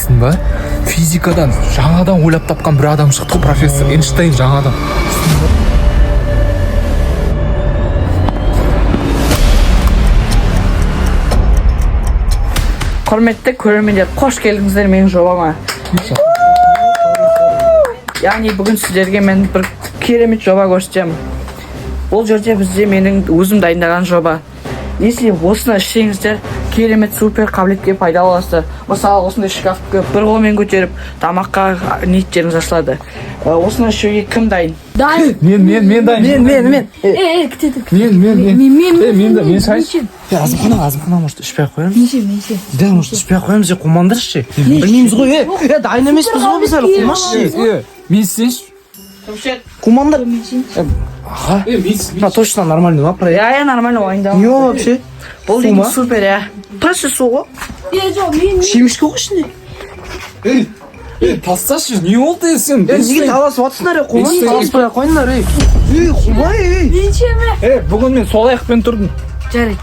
білесің ба? Физикадан жаңадан ойлап тапқан бір адам шықты, профессор Эйнштейн жаңадан. Құрметті көрермендер, қош келдіңіздер менің жобама. Яғни бүгін сіздерге мен бір керемет жоба көрсетемін. Бұл жерде бізде менің өзім дайындаған жоба. Если осыны ішсеңіздер, керемет супер қабілетке пайда аласыздар. Мысалы, осындай шкафты бір қолмен көтеріп, тамаққа ниеттеріңіз ашылады. Осыны ішуге кім дайын? Дайын. Мен дайын. Мен. Мен шайын. Азымхана, может, ішпей ақ қоямыз? Менше. Да, может, ішпей ақ қоямыз, қумандыршы. Білмейміз ғой, дайын емеспіз ғой біз әлі, қумашы. Мен сенші. Кумандар. Ага. На, точно нормально, ма, проект? Я нормально ойындау. Не вообще? Бұл деген супер, я. Просто су ғой. Жоқ, мен. Шемішке ғой ішінде. Тасташы, не болды сен? Бізге таласып атсыңдар, қуман, таласпай ақ қойыңдар, қумай, Менше ме? Бүгін мен сол аяқпен тұрдым. Жарайды.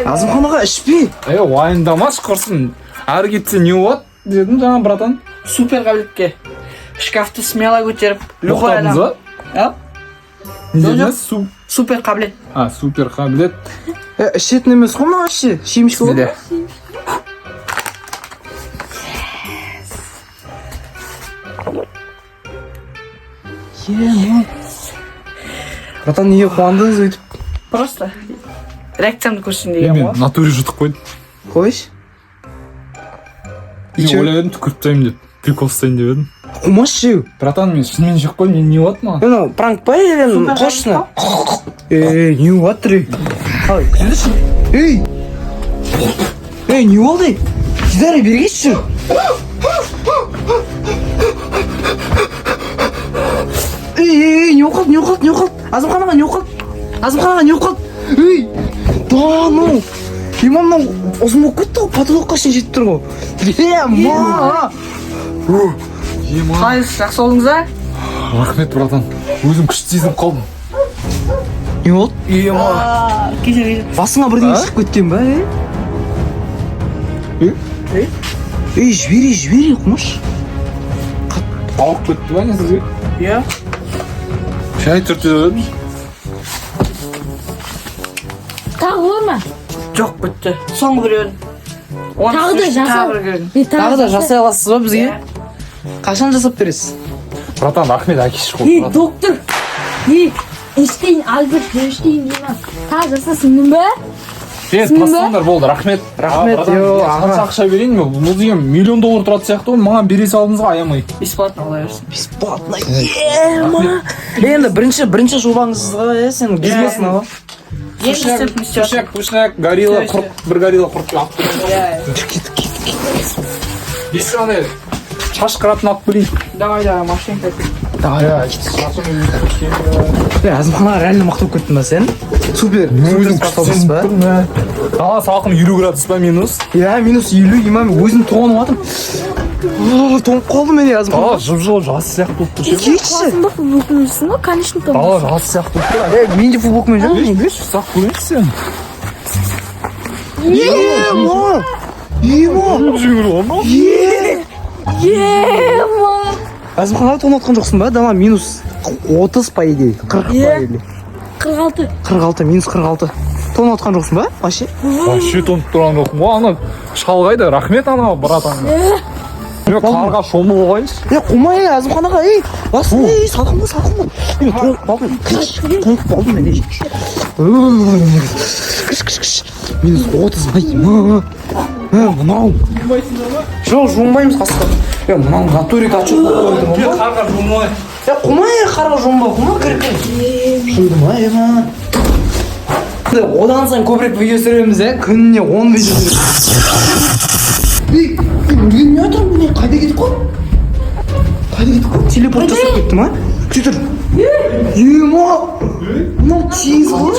Азымханаға ішпей. Уайымдамас құрсын. Әрі кетсе не болады дедім жаңа, братан. Супер қабілетке. Шкафты смело көтеріп, любой адам. Тоқтадыңыз ба? Не дедіңіз? Супер қабілет. Супер қабілет. Ішетін емес қой ма, іші? Шемішке ғой? Братан, неге қуандыңыз өйтіп? Просто реакциямды көрсін деген Мен ғой. натуре жұтып қойдым. Қойш? Мен ойлап едім түкіріп тастаймын деп. Прикол ұстайын деп едім. Қумаш жеу. Братан, мен шынымен жеп қойдым, не болады маған? Пранк па елен қошына? Не болады рей? Ай, күзілші? Не болды? Дидары бергеші? Не оқалды? Азымханаға не оқалды? Да, ну. Имамнан ұзын болып кетті ғой, потолокқа шейін жетіп тұр ғой. Ма! Қалайсыз, жақсы болдыңыз, Рахмет, братан. Өзім күшті сезініп қалдым. Не болды? Кешір. Басыңа бірден шығып кеткен ба, жібері, құмаш. Ауып кетті ба не сізге? Иә. Шай түртіп едім. Тағы бар ма? Жоқ, бітті. Соңғы бір өрін. Тағы да жасау. Тағы да жасай аласыз ба бізге? Қашан жасап бересіз? Братан, рахмет, әкеші қой. Доктор. Эйнштейн, Альберт Эйнштейн деймін. Тағы жасасың ба? Тастаңдар болды, рахмет. Қанша ақша берейін бе? Бұл деген $1,000,000 тұрады сияқты ғой, маған бере салдыңыз ғой, аямай. Бесплатно алай берсін. Бесплатно, енді бірінші жобаңызға, сен бизнесін ала. Пушняк, горилла, бір горилла құртып алып Бесі аны шашқыратын алып білейін. Давай, машинка әкел. Азымханаға реально мақтап кеттің ба сен? Супер спасибо ба? Ала салқын 50 градус па минус? Минус 50, имам өзім тоңып атым. Тоңып қалдым мен Азымханаға. Жып-жылы жасы сияқты болып тұр. Кетші. Футболкамен жүрсің ғой, конечно, Жасы сияқты болып тұр. Мен де футболкамен жүрмін. Сақ көрейінші сен. Азымханаға тоңып атқан жоқсың ба? Дама минус 30 по идее. 40 по идее. 46. Минус 46. Тоңып атқан жоқсың ба? Вообще? Вообще тонып тұрған жоқпын ғой, ана шалғайды, рахмет ана братан. Мен қарға шомылып қойыншы. Қумай Азымханаға, салқын ба? Тоңып қалдым мен. Кіш. Минус 30 ба? Мынау. Жоқ, жуынбаймыз қасқа. Мынау натурик ачық болып қойдым. Қарға жумай. Қумай қарға жуынба, қума кіріп. Шойдым, одан сайын көбірек видео түсіреміз, күніне 10 видео түсіреміз. Үрген не отырмын мен? Қайда кетіп қой? Телепорт жасап кеттім, а? Сөйтір. Мынау тез ғой.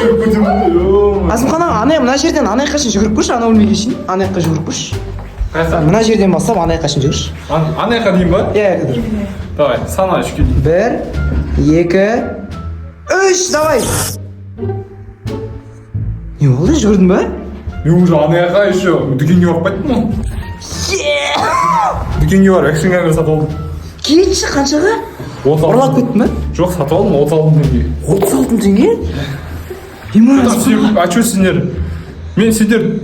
Азымханаға мына жерден анаяққа шейін жүгіріп көрші, ана өлмеге шейін. Анаяққа жүгіріп көрші. Мына жерден бастап анаяққа шейін жүгірші. Анаяққа дейін ба? Кідір. Давай, сана 3-ке дейін. 1, 2, 3, давай. Не болды, жүгірдің ба? Мен уже анаяққа еще дүкенге барып қайттым ғой. дүкенге барып экшн камера сатып алдым. Кетші қаншаға? Ұрлап кеттің ба? Жоқ, сатып алдым 36 теңге. 36 теңге? Иман, А чё сендер? Мен сендер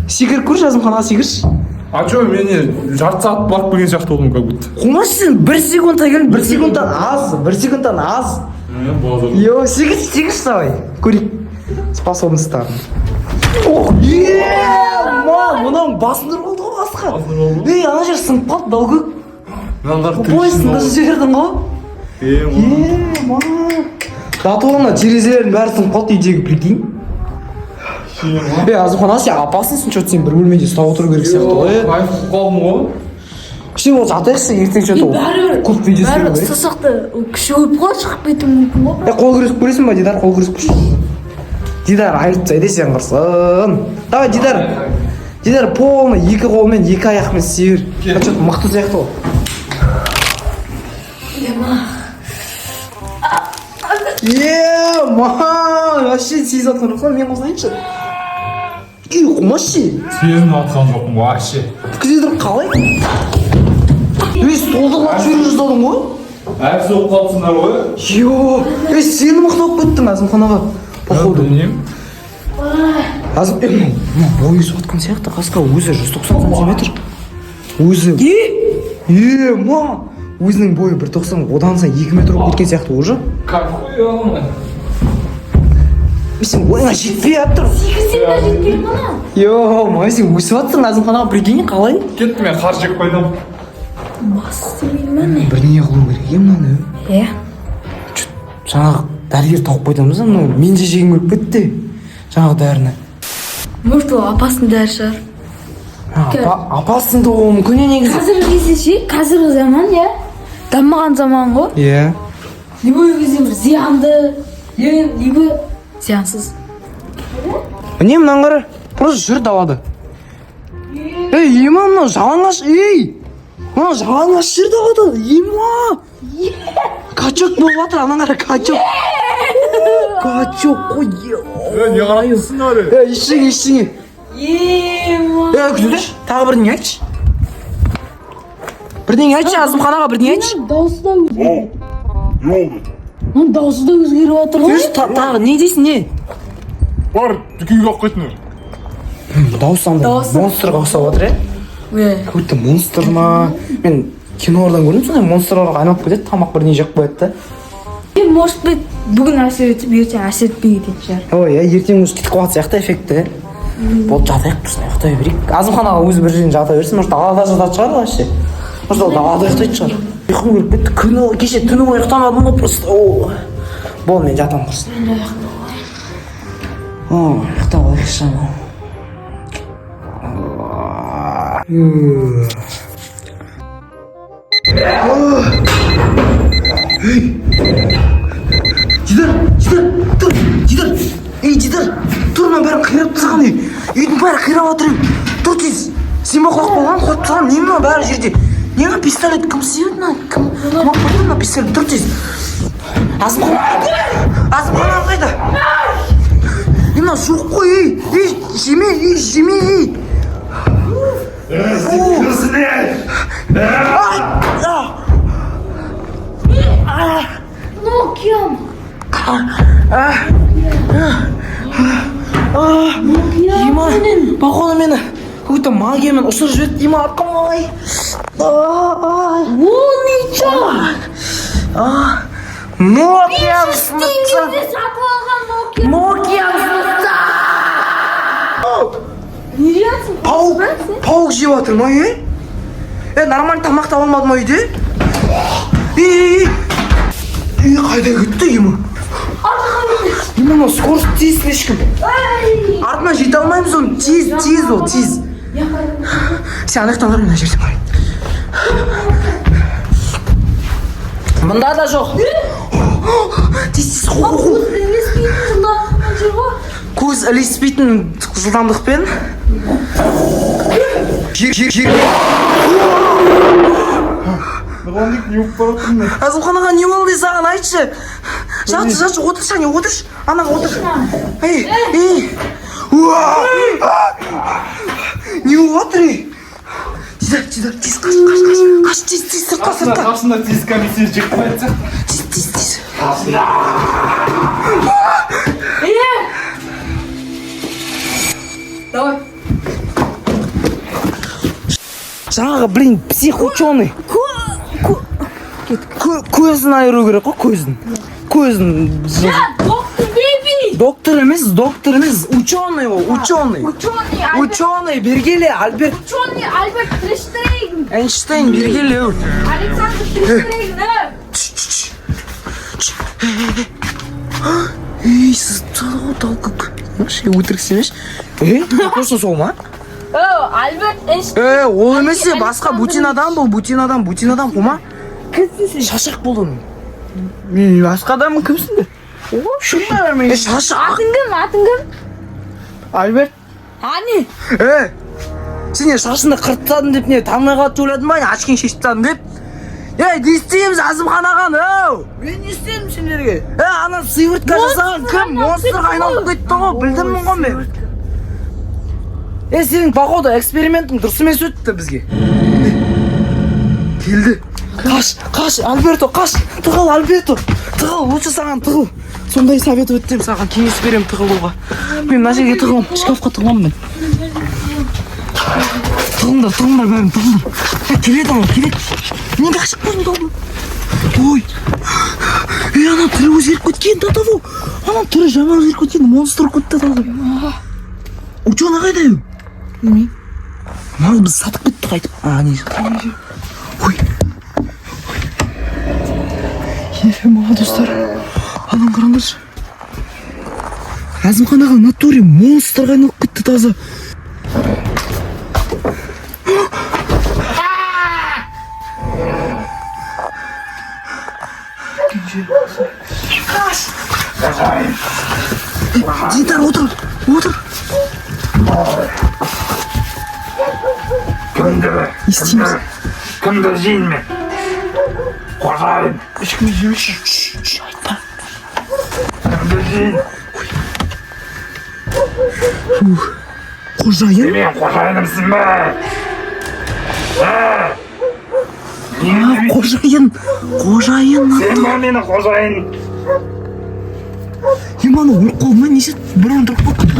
секіріп көрші, Азымханаға секірші. А чё, мені жарты сағат барып келген сияқты болдым как будто. Қумашы сен 1 секундта келдің, 1 секундтан аз, 1 секундтан аз. Йо, секірші давай, көрейік. Способностьтарын. Ох, мам, мұның басындыр болды ғой басқа. Ей, ана жер сынып қалды, дал көк. Бойсында жібердің ғой. Мам. Датуғана терезелердің бәрі сынып қалды, үйдегі прикинь. Азымхан, сен опасныйсың, что-то сен бір бөлмеде ұстап отыру керек сияқты ғой. Айфып қалдым ғой. Кіші болып жатайықшы, ертең что-то көп видео істеу бәрі керек. ұстасақты кіші өліп қалады, шығып кетуі мүмкін ғой. Қол күресіп көресің ба, Дидар? Қол күресіп көрші. Дидар айыртсайды сен құрсын. Давай, Дидар полный 2 қолмен 2 аяқмен север. Что-то мықты сияқты ғой. Мам, вообще сезіп атқан жоқсың, мен қосайыншы. Қумашы. Сезін атқан жоқпын вообще. Күзетіп қалай? Столды қылып жүріп жаздадың ғой? Әпсі болып қалыпсыңдар ғой. Сені мықты болып кеттің Азымханаға. Білмеймін. Бойы суатқан сияқты, қасқа өзі 190 сантиметр. Өзі. Ма! Өзінің бойы 190, одан сайын 2 метр болып кеткен сияқты уже. Какой он? Сен ойыңа жетпей жатыр. 8-ден жетпей мана. Сен өсіп жатсың Азымханаға, прикинь, қалай? Кетті, мен қар жеп қойдым. Мас істемеймін. Бірдеңе қылу керек, мынаны. Жаңағы дәрігер тауып қойдыңыз, мен де жеген көріп кетті. Жаңағы дәріні. Может, ол опасный дәрі шығар. Апасың да ол мүмкін негізі. Қазіргі кезде ше, қазіргі заман, дамыған заман ғой. Любой кезде бір зиянды, либо зиянсыз. Міне мынаны қара, просто жүр далада. Ема, мынау жалаңаш, мынау жалаңаш жүр далада, ема. Качок болып жатыр, ананы қара, качок. Качок қой. Не қарайсың әлі? Ештеңе. Күзетші, тағы бірдеңе айтшы. Бірдеңе айтшы, Азымханаға бірдеңе айтшы. Дауысы да өзгеріп. Дауысы да өзгеріп отыр ғой. Тағы не дейсің, не? Бар, дүкенге алып қайтыңдар. Дауысы монстрға ұқсап отыр, Көтті монстр ма? Мен кинолардан көрдім, сондай монстрларға айналып кетеді, тамақ бірдеңе жеп қояды да. Может быть, бүгін әсер етіп, ертең әсер етпей кететін шығар. Ертең өзі кетіп қалатын сияқты эффекті. Болды, жатайық тұрсын, ұйықтай берейік. Азымханаға өзі бір жерден жата берсін, может далада жататын шығар вообще. Может ол далада ұйықтайтын шығар. Ұйқым көріп кетті, кеше түні бойы ұйықтамадым ғой просто. Бол, мен жатамын құрсын. Ұйықтап алайықшы. Дидар, тұр, мына бәрін қирап тастаған үйдің бәрі қирап жатыр. Тұр тез, сен ба қорқып болған, қорқып тастаған, не мына бәрі жерде? Не мына пистолет, кім сүйеді мына? Кім қойды мына пистолет, тұр тез. Азымхана қайда? Мына жоқ қой, жеме. Нокиям. Ема, походу мені какой-то магиямен ұшырып жіберді, Ема, атқамай. Ол нечо? Нокиям сыныпта. Сатып алған Нокиям. Нокиям сыныпта. Не deyapsың? Пауық жеп жатыр ма, нормально тамақ таба алмады ма үйде? Қайда кетті, Ема? Ема, скорость тез слишком. Артынан жете алмаймыз оны, тез ол, тез. Сен анаяқтан қар, мен ана жерден қарайын. Мұнда да жоқ. Тез, қу. Көз ілеспейтін жылдамдықпен. Азымханаға не болды саған, айтшы. Жатшы, отыршы, отыршы. Анаға отыршы. Не болып жатыр, Тез қаш, тез, сыртқа. Қасында тез комиссия жек қоятын сияқты. Тез. Давай. Жаңағы, блин, психученый. Көзін айыру керек қой, көзін. Доктор бейби. Доктор емес, ученый ол, ученый. Ученый, бергеле, Альберт. Ученый Альберт Эйнштейн. Эйнштейн, бергеле. Александр Эйнштейн. Ей, сіз талқы. Ше, өтіріксі емес. Көрсін сол ма? Альберт Эйнштейн. Ол емес, басқа бутинадан бұл, бутинадан қома. Кімсің? Шашақ болдың. Мен басқа адамын кімсіңдер? Şunlar mı? Шашақ. Атың кім? Альберт. Ани? Сен шашыңды қырттадың деп не таңдай қатты ойладың ба? Ашкен шешіп тадың деп? Не істейміз Азымханаға, Ben isterim sendерге. ана сыйвыртқа жасаған кім? Монстрға айналып кетті ғой, білдірмін ғой мен. Сенің походу экспериментің дұрыс емес өтті бізге. Келді. Қаш, Альберто, қаш. Тығыл, Альберто. Тығыл, лучше саған тығыл. Сондай совет өттім саған, кеңес берем тығылуға. Мен мына жерге тығылам, шкафқа тығылам мен. Тығылдар бәрін, тығылдар. Келеді ана, келеді. Неге ашық көзін талдың? Ой. Ана түрі өзгеріп кеткен, татаву. Ана түрі жаман өзгеріп кеткен, монстр көтті талдың. Ученый қайда ем? Білмеймін. Мал біз сатып кетті қайтып. Не. Ой. Ема, достар. Анам қараңдаршы. Азымханаға натуре монстрға айналып кетті таза. Зинтар, отыр. Кімді жейін мен? Қожайын. Ешкім жемеші. Айтпа. Кімді жейін? Қожайын? Мен қожайынымсың ба? Қожайын. Сен ба мені қожайын? Еманы ол қолынан неше бір тұрып қалды.